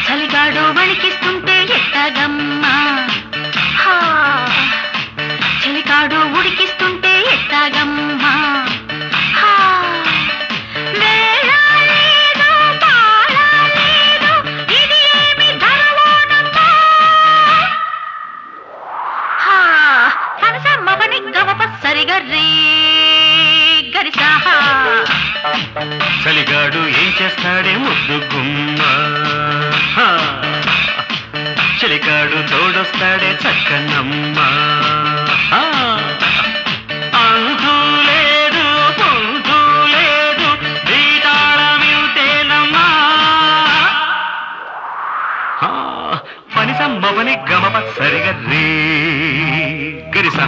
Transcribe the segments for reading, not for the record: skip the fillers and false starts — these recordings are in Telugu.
చలిగాడు వణికిస్తుంటే ఎట్టాగమ్మా, చలికాడు ఉడికిస్తుంటే ఎట్టాగమ్మా, వేళ లేదు పాళ లేదు, ఇది ఏమి ధరలోనమ్మా. కనసమ్మ పని గమప సరిగా రీ గరిసా. చలిగాడు ఏం చేస్తాడే ముద్దు గుమ్మ, చలికాడు తోడొస్తాడే చక్కనమ్మ. అంతూ లేదు పొంతూ లేదు దీటాళమితేనమ్మా. పనిసమ్మ పని గమప సరిగా రీ గరిసా.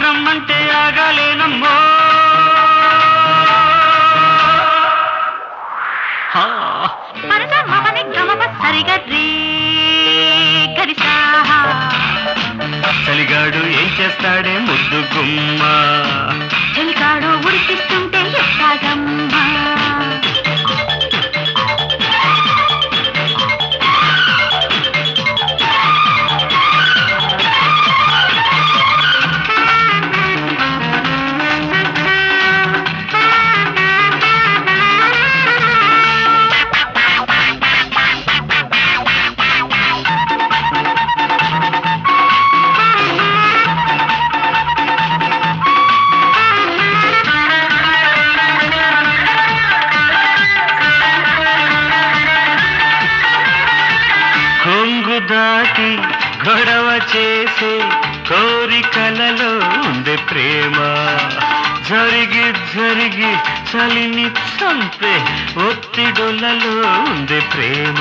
రమ్మంటే ఆగాలేనమ్మో. చలిగాడు ఏం చేస్తాడే ముద్దు గుమ్మ, చలిగాడు ఉడికిస్తుంటే ఎట్టాగమ్మా. కొంగు దాటి గొడవ చేసే కోరికలలో ఉంది ప్రేమ, జరిగి జరిగి చలిని చంపే ఒత్తిడులలో ఉంది ప్రేమ.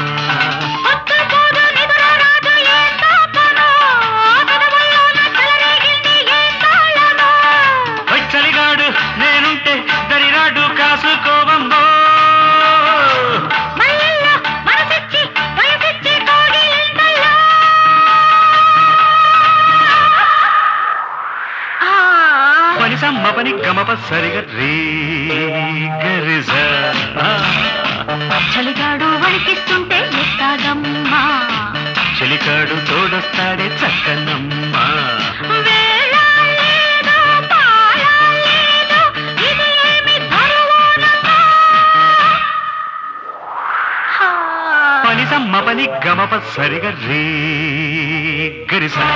చలిగాడు నేనుంటే దరిరాడు కాసుకోవమ్మో. పనిసమ్మ పని గమప సరిగా రీ గరిసా. చలిగాడు వణికిస్తుంటే ఎట్టాగమ్మా, చలికాడు తోడొస్తాడే చక్కనమ్మ. వేళ లేదు పాళ లేదు, ఇది ఏమి ధరలోనమ్మా. పనిసమ్మ పని గమప సరిగా రీ గరిసా.